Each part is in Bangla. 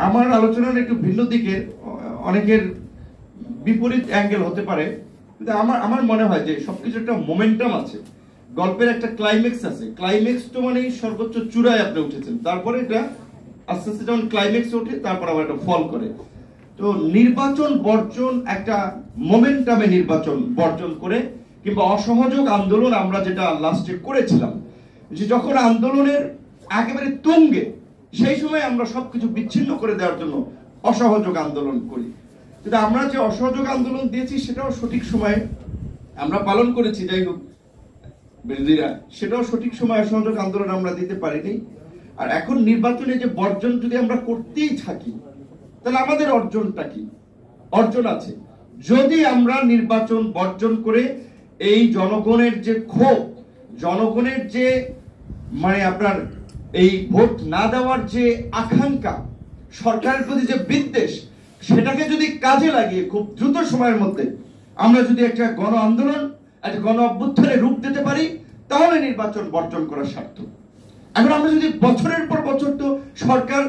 আমার আলোচনার একটু ভিন্ন দিকের, অনেকের বিপরীত অ্যাঙ্গেল হতে পারে, কিন্তু আমার মনে হয় যে সবকিছু একটা মোমেন্টাম আছে, গল্পের একটা ক্লাইম্যাক্স আছে। ক্লাইম্যাক্স তো মানে সর্বোচ্চ চূড়ায় আপনি উঠেছেন, তারপরে এটা আস্তে আস্তে যখন ক্লাইম্যাক্স ওঠে তারপর আবার একটা ফল করে। তো নির্বাচন বর্জন একটা মোমেন্টামে নির্বাচন বর্জন করে, কিংবা অসহযোগ আন্দোলন আমরা যেটা লাস্টে করেছিলাম, যে যখন আন্দোলনের একেবারে তুঙ্গে, সেই সময় আমরা সবকিছু বিচ্ছিন্ন করে দেওয়ার জন্য অসহযোগ আন্দোলন করি। কিন্তু আমরা যে অসহযোগ আন্দোলন দিয়েছি সেটাও সঠিক সময়ে আমরা পালন করেছি, যাই হোক বিরোধীরা সেটাও সঠিক সময় অসহযোগ আন্দোলন আমরা দিতে পারিনি। আর এখন নির্বাচনে যে বর্জন যদি আমরা করতেই থাকি, তাহলে আমাদের অর্জনটা কি? অর্জন আছে যদি আমরা নির্বাচন বর্জন করে এই জনগণের যে ক্ষোভ, জনগণের যে মানে আপনার এই ভোট না দেওয়ার যে আকাঙ্ক্ষা, সরকারের প্রতি যে বিদ্বেষ, সেটাকে যদি কাজে লাগিয়ে খুব দ্রুত সময়ের মধ্যে আমরা যদি একটা গণ আন্দোলন, একটা গণ অভ্যুত্থানের রূপ দিতে পারি, তাহলে নির্বাচন বর্জন করা সার্থক। এখন আমরা যদি বছরের পর বছর, তো সরকার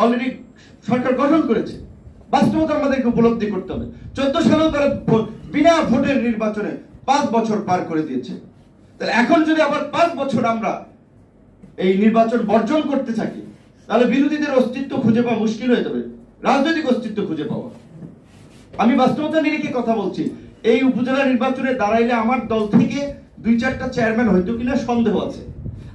অলরেডি সরকার গঠন করেছে, বাস্তবতা আমাদেরকে উপলব্ধি করতে হবে। 14 সালেও তারা বিনা ভোটের নির্বাচনে 5 বছর পার করে দিয়েছে। তাহলে এখন যদি আবার 5 বছর আমরা এই নির্বাচন বর্জন করতে থাকি, তাহলে বিরোধীদের অস্তিত্ব খুঁজে পাওয়া মুশকিল হয়ে যাবে, রাজনৈতিক অস্তিত্ব খুঁজে পাওয়া। আমি বাস্তবতা নিরিখে কথা বলছি। এই উপজেলা নির্বাচনে দাঁড়াইলে আমার দল থেকে 2-4টা চেয়ারম্যান হয়তো কিনা সন্দেহ আছে।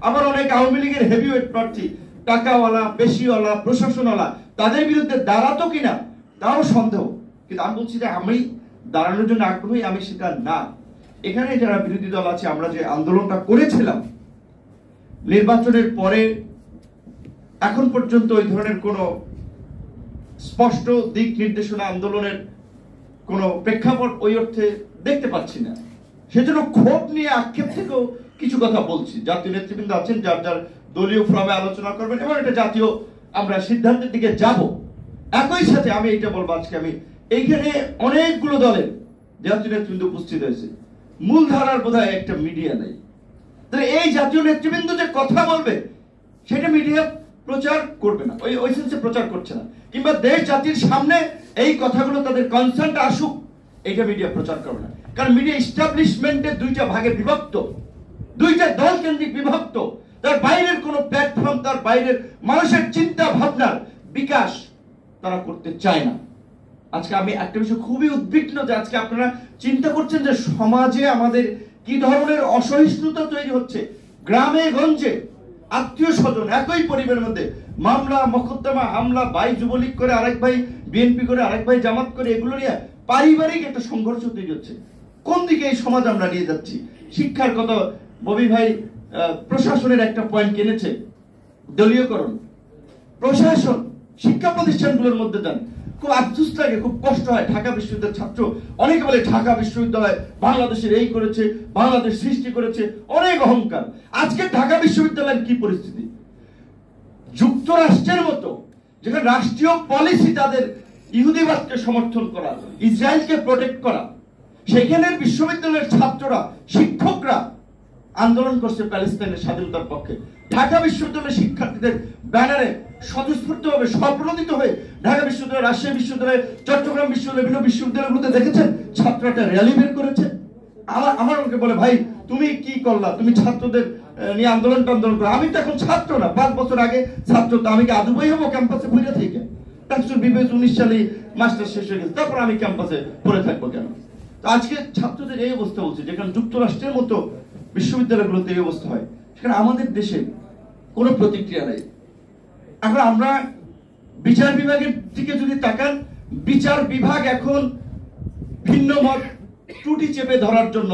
আবার অনেক আওয়ামী লীগের হেভিওয়েট প্রার্থী, টাকাওয়ালা, বেশিওয়ালা, প্রশাসনওয়ালা, তাদের বিরুদ্ধে দাঁড়াতো কিনা তাও সন্দেহ। কিন্তু আমি বলছি যে আমি দাঁড়ানোর জন্য আগ্রহী, আমি সেটা না। এখানে যারা বিরোধী দল আছে, আমরা যে আন্দোলনটা করেছিলাম নির্বাচনের পরে, এখন পর্যন্ত ওই ধরনের কোনো স্পষ্ট দিক নির্দেশনা, আন্দোলনের কোনো প্রেক্ষাপট ওই অর্থে দেখতে পাচ্ছি না। সেজন্য ক্ষোভ নিয়ে, আক্ষেপ থেকেও কিছু কথা বলছি। জাতীয় নেতৃবৃন্দ আছেন, যার যার দলীয় ফোরামে আলোচনা করবেন এবং এটা জাতীয় আমরা সিদ্ধান্তের দিকে যাব। একই সাথে আমি এটা বলবো, আজকে আমি এইখানে অনেকগুলো দলের জাতীয় নেতৃবৃন্দ উপস্থিত হয়েছে, মূলধারার বোধহয় একটা মিডিয়া নেই। তাহলে এই জাতীয় নেতৃবৃন্দ যে কথা বলবে, সেটা মিডিয়া প্রচার করবে না, ওই সেন্সে প্রচার করছে না। কিংবা দেশ জাতির সামনে এই কথাগুলো, তাদের কনসার্নটা আসুক, এইটা মিডিয়া প্রচার করবে না। কারণ মিডিয়া এস্টাবলিশমেন্টের 2টা ভাগে বিভক্ত, 2টা দল কেন্দ্রিক বিভক্ত। তার বাইরের কোন প্ল্যাটফর্ম, তার বাইরের মানুষের চিন্তা ভাবনার বিকাশ তারা করতে চায় না। আজকে আমি একটা বিষয় খুবই উদ্বিগ্ন, যে আজকে আপনারা চিন্তা করছেন যে সমাজে আমাদের কি ধরনের অসহিষ্ণুতা তৈরি হচ্ছে। গ্রামে গঞ্জে আত্মীয় স্বজন একই পরিবারের মধ্যে মামলা, মোকদ্দমা, হামলা, ভাই যুবলীগ করে, আরেক ভাই বিএনপি করে, আরেক ভাই জামাত করে, এগুলো নিয়ে পারিবারিক একটা সংঘর্ষ তৈরি হচ্ছে। কোন দিকে এই সমাজ আমরা নিয়ে যাচ্ছি? শিক্ষার কথা ববি ভাই প্রশাসনের একটা পয়েন্ট কিনেছে, দলীয়করণ। প্রশাসন শিক্ষা প্রতিষ্ঠানগুলোর মধ্যে যান, খুব আফসোস লাগে, খুব কষ্ট হয়। ঢাকা বিশ্ববিদ্যালয়ের ছাত্র অনেকে বলে ঢাকা বিশ্ববিদ্যালয় বাংলাদেশের এই করেছে, বাংলাদেশ সৃষ্টি করেছে, অনেক অহংকার। আজকে ঢাকা বিশ্ববিদ্যালয়ের কি পরিস্থিতি? যুক্তরাষ্ট্রের মতো যেখানে রাষ্ট্রীয় পলিসি তাদের ইহুদিবাদকে সমর্থন করা, ইসরায়েলকে প্রোটেক্ট করা, সেখানের বিশ্ববিদ্যালয়ের ছাত্ররা, শিক্ষকরা আন্দোলন করছে প্যালেস্টাইনের স্বাধীনতার পক্ষে। ঢাকা বিশ্ববিদ্যালয়ের শিক্ষার্থীদের ব্যানারে স্বতঃস্ফূর্তভাবে, স্বপ্রণোদিত হয়ে ঢাকা বিশ্ববিদ্যালয়, রাজশাহী বিশ্ববিদ্যালয়, চট্টগ্রাম বিশ্ববিদ্যালয়, বিভিন্ন বিশ্ববিদ্যালয়গুলোতে দেখেছেন ছাত্র একটা র্যালি বের করেছে। আমার আমাকে বলে, ভাই তুমি কি করলা, তুমি ছাত্রদের নিয়ে আন্দোলন করো। আমি তো এখন ছাত্র না, 5 বছর আগে ছাত্র, তো আমি কি আদৌ বই হবো ক্যাম্পাসে বইরা থেকে? টাকসুর বিবেচ 19 সালে মাস্টার শেষ হয়ে গেছে, তারপর আমি ক্যাম্পাসে পড়ে থাকবো কেন? তো আজকে ছাত্রদের এই অবস্থা বলছে, যেখানে যুক্তরাষ্ট্রের মতো বিশ্ববিদ্যালয়গুলোতে এই অবস্থা হয়, সেখানে আমাদের দেশে কোনো প্রতিক্রিয়া নেই। এখন আমরা বিচার বিভাগের দিকে যদি তাকান, বিচার বিভাগ এখন ভিন্ন মত, ত্রুটি চেপে ধরার জন্য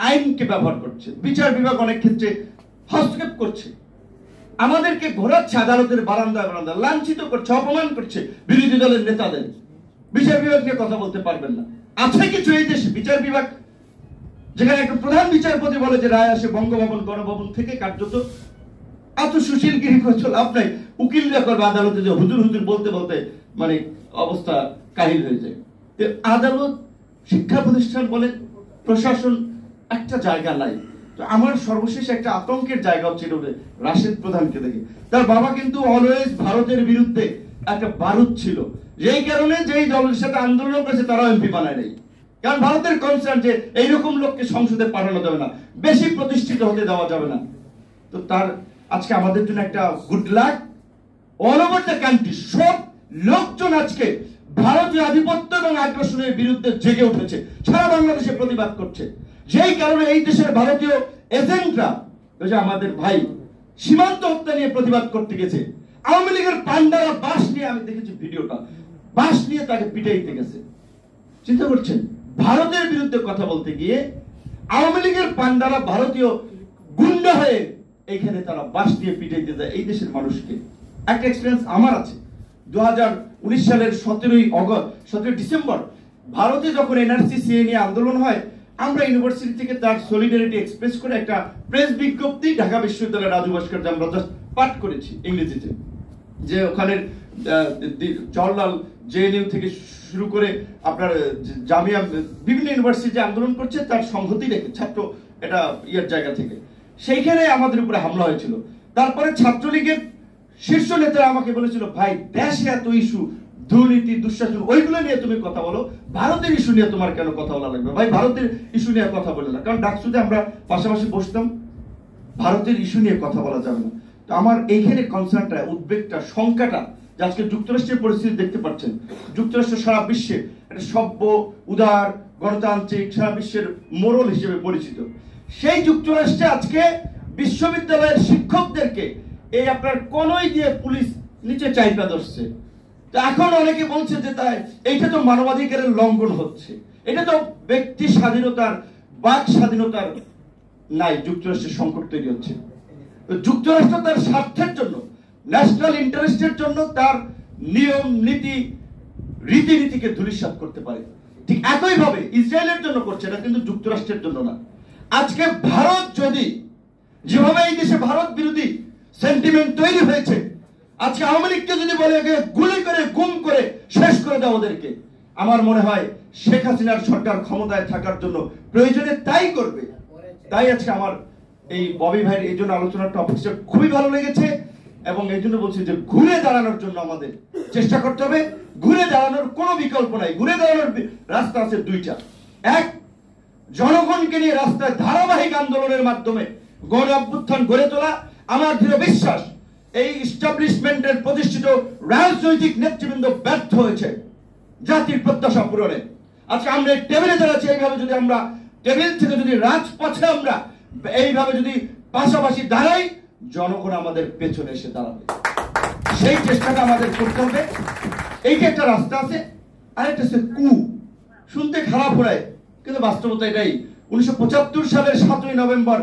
আইনকে ব্যবহার করছে। বিচার বিভাগ অনেক ক্ষেত্রে হস্তক্ষেপ করছে, আমাদেরকে ঘোরাচ্ছে আদালতের বারান্দায় বারান্দায়, লাঞ্ছিত করছে, অপমান করছে বিরোধী দলের নেতাদের। বিচার বিভাগ নিয়ে কথা বলতে পারবেন না। আছে কিছু এই দেশে বিচার বিভাগ, যেখানে একটা প্রধান বিচারপতি বলে যে রায় আসে বঙ্গভবন, গণভবন থেকে, কার্যত এত সুশীলগিরি করে লাভ নাই। উকিলরা করবে আদালতে, যে হুজুর হুজুর বলতে বলতে মানে অবস্থা কাহিল হয়ে যায়। আদালত, শিক্ষা প্রতিষ্ঠান বলে, প্রশাসন, একটা জায়গা নাই। তো আমার সর্বশেষ একটা আতঙ্কের জায়গা হচ্ছে রাশেদ প্রধানকে দেখে। তার বাবা কিন্তু অলওয়েজ ভারতের বিরুদ্ধে একটা বারুদ ছিল, যেই কারণে যেই দলের সাথে আন্দোলন করেছে তারাও এমপি বানায় নাই। কারণ ভারতের কনসার্ন যে এইরকম লোককে সংসদে পাঠানো যাবে না, বেশি প্রতিষ্ঠিত হতে দেওয়া যাবে না। তো তার আজকে আমাদের জন্য একটা good luck. All over the country সব লোকজন আজকে ভারতীয় আধিপত্য এবং আগ্রাসনের বিরুদ্ধে জেগে উঠেছে, সারা বাংলাদেশে প্রতিবাদ করছে। যেই কারণে এই দেশের ভারতীয় এজেন্টরা, ওই যে আমাদের ভাই সীমান্ত হত্যা নিয়ে প্রতিবাদ করতে গেছে, আওয়ামী লীগের পান্ডারা বাঁশ নিয়ে, আমি দেখেছি ভিডিওটা, বাঁশ নিয়ে তাকে পিটাইতে গেছে। চিন্তা করছেন, ভারতের বিরুদ্ধে কথা বলতে গিয়ে আওয়ামী লীগের পান্ডারা ভারতীয় গুন্ডা হয়ে এখানে তারা বাঁশ দিয়ে পিটাইতে যায় এই দেশের মানুষকে। একটা এক্সপিরিয়েন্স আমার আছে। 2019 সালের 17 ডিসেম্বর ভারতে যখন এনআরসি সিএ নিয়ে আন্দোলন হয়, আমরা ইউনিভার্সিটি থেকে তার সলিডারিটি এক্সপ্রেস করে একটা প্রেস বিজ্ঞপ্তি ঢাকা বিশ্ববিদ্যালয়ের রাজু ভাস্কর্য আমরা জাস্ট পাঠ করেছি ইংরেজিতে, যে ওখানের জওহরলাল জেএনইউ থেকে শুরু করে আপনার জামিয়া বিভিন্ন ইউনিভার্সিটি আন্দোলন করছে তার সংহতি রেখে ছাত্র এটা ইয়ার জায়গা থেকে, সেইখানে আমাদের উপরে হামলা হয়েছিল। তারপরে ছাত্রলীগের শীর্ষ নেতারা আমাকে বলেছিল, ভাই দেশে এত ইস্যু, দুর্নীতি, দুঃশাসন, ওইগুলো নিয়ে তুমি কথা বলো, ভারতের ইস্যু নিয়ে তোমার কেন কথা বলা লাগবে? ভাই ভারতের ইস্যু নিয়ে কথা বলে না, কারণ ডাকসুতে আমরা পাশাপাশি বসতাম, ভারতের ইস্যু নিয়ে কথা বলা যাবে না। তো আমার এইখানে কনসার্নটা, উদ্বেগটা, শঙ্কাটা, যে আজকে যুক্তরাষ্ট্রের পরিস্থিতি দেখতে পাচ্ছেন, যুক্তরাষ্ট্র সারা বিশ্বে একটা সভ্য, উদার, গণতান্ত্রিক, সারা বিশ্বের মোড়ল হিসেবে পরিচিত। সেই যুক্তরাষ্ট্রে আজকে বিশ্ববিদ্যালয়ের শিক্ষকদেরকে এই আপনার কনই দিয়ে পুলিশ নিচে চাইপা ধরছে। তো এখন অনেকে বলছে যে তাই এইটা তো মানবাধিকারের লঙ্ঘন হচ্ছে, এটা তো ব্যক্তি স্বাধীনতার, বাক স্বাধীনতার নাই, যুক্তরাষ্ট্রের সংকট তৈরি হচ্ছে। তো যুক্তরাষ্ট্র তার স্বার্থের জন্য, ন্যাশনাল ইন্টারেস্টের জন্য তার নিয়ম নীতি রীতিনীতিকে ধূলিসাৎ করতে পারে। ঠিক একইভাবে ইসরায়েলের জন্য করছে, এটা কিন্তু যুক্তরাষ্ট্রের জন্য না। আজকে ভারত যদি, যেভাবে এই দেশে ভারত বিরোধী সেন্টিমেন্ট তৈরি হয়েছে, আজকে আওয়ামী লীগকে যদি বলে গুলি করে গুম করে শেষ করে দাও ওদেরকে, আমার মনে হয় শেখ হাসিনার সরকার ক্ষমতায় থাকার জন্য প্রয়োজনে তাই করবে। তাই আজকে আমার এই ববি ভাইয়ের এই জন্য আলোচনার টপিকটা খুবই ভালো লেগেছে, এবং এই জন্য বলছি যে ঘুরে দাঁড়ানোর জন্য আমাদের চেষ্টা করতে হবে। ঘুরে দাঁড়ানোর কোনো বিকল্প নাই। ঘুরে দাঁড়ানোর রাস্তা আছে দুইটা। এক, জনগণকে নিয়ে রাস্তায় ধারাবাহিক আন্দোলনের মাধ্যমে গণ অভ্যুত্থান গড়ে তোলা। আমার দৃঢ় বিশ্বাস এই এস্টাবলিশমেন্টের প্রতিষ্ঠিত রাজনৈতিক নেতৃবৃন্দ ব্যর্থ হয়েছে জাতির প্রত্যাশা পূরণে। আজকে আমরা টেবিলে দাঁড়াচ্ছি, এইভাবে যদি আমরা টেবিল থেকে যদি রাজপথে আমরা এইভাবে যদি পাশাপাশি দাঁড়াই, জনগণ আমাদের পেছনে এসে দাঁড়াবে। সেই চেষ্টাটা আমাদের করতে হবে। এইটা একটা রাস্তা আছে। আরেকটা হচ্ছে কু, শুনতে খারাপ হয় কিন্তু বাস্তবতা এটাই। 1975 সালের 7ই নভেম্বর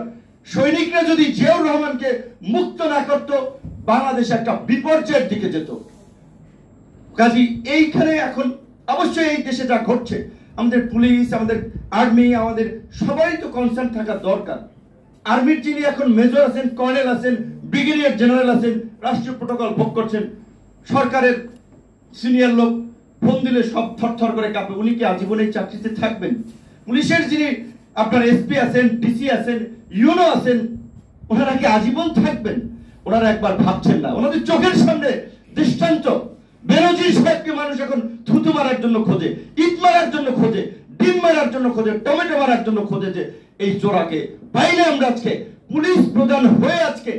সৈনিকরা যদি জিয়াউর রহমানকে মুক্ত না করত, বাংলাদেশ একটা বিপর্যয়ের দিকে যেত। কাজী এইখানে এখন অবশ্যই এই দেশে যা ঘটছে, আমাদের পুলিশ, আমাদের আর্মি, আমাদের সবাই তো কনসার্ন থাকা দরকার। আর্মির যিনি এখন মেজর আছেন, কর্নেল আছেন, ব্রিগেডিয়ার জেনারেল আছেন, রাষ্ট্রীয় প্রোটোকল ভোগ করছেন, সরকারের সিনিয়র লোক, ফোন দিলে সব থরথর করে কাঁপে। উনি কি আজীবন এই চাকরিতে থাকবেন? পুলিশের যিনি আপনার এসপি আছেন, ডিসি আছেন, ইউনো আছেন, ওনারা কি আজীবন থাকবেন? ওনারা একবার ভাবছেন না। ওনাদের চোখের সামনে দৃষ্টান্ত। বেনজির সাহেবকে মানুষ এখন থুতু মারার জন্য খোঁজে, ইট মারার জন্য খোঁজে, ডিম মারার জন্য খোঁজে, টমেটো মারার জন্য খোঁজে, যে এই চোরাকে পাইলে আমরা আজকে পুলিশ প্রধান হয়ে আজকে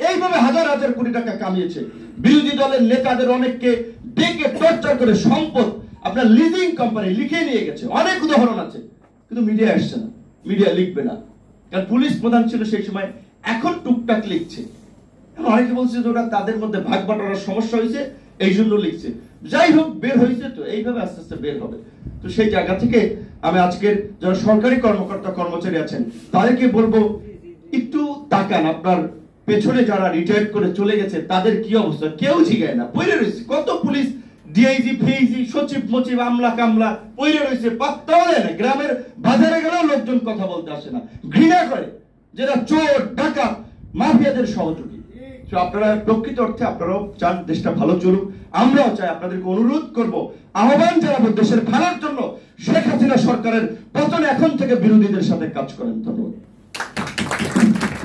এইভাবে হাজার হাজার কোটি টাকা কামিয়েছে। বিরোধী দলের নেতাদের অনেককে ডেকে টর্চার করে সম্পদ আপনার লিজিং কোম্পানি লিখে নিয়ে গেছে। অনেক উদাহরণ আছে, কিন্তু মিডিয়া আসছে না, মিডিয়া লিখবে না, কারণ পুলিশ প্রধান ছিল সেই সময়, এখন টুকটাক লিখছে। অনেকে বলছে যে ওটা তাদের মধ্যে ভাগ বাটোয়ারার সমস্যা হয়েছে, এই জন্য লিখছে। যাই হোক, বের হয়েছে তো, এইভাবে আস্তে আস্তে বের হবে। তো সেই জায়গা থেকে আমি আজকের যারা সরকারি কর্মকর্তা কর্মচারী আছেন তাদেরকে বলবো, একটু তাকান আপনার পেছনে যারা রিটায়ার্ড করে চলে গেছে তাদের কি অবস্থা। কেউ জিগায় না, পড়ে রয়েছে। কত পুলিশ ডিআইজি, ফিআইজি, সচিব মচিব, আমলা কামলা পড়ে রয়েছে, পাত্তাও দেয় না। গ্রামের বাজারে গেলেও লোকজন কথা বলতে আসে না, ঘৃণা করে, যেটা চোর ডাকাত মাফিয়াদের সহযোগী। আপনারা প্রকৃত অর্থে আপনারাও চান দেশটা ভালো চলুক, আমরাও চাই। আপনাদেরকে অনুরোধ করব, আহ্বান জানাবো দেশের ভালোর জন্য শেখ হাসিনা সরকারের পতনে এখন থেকে বিরোধীদের সাথে কাজ করেন। ধন্যবাদ। ধন্যবাদ।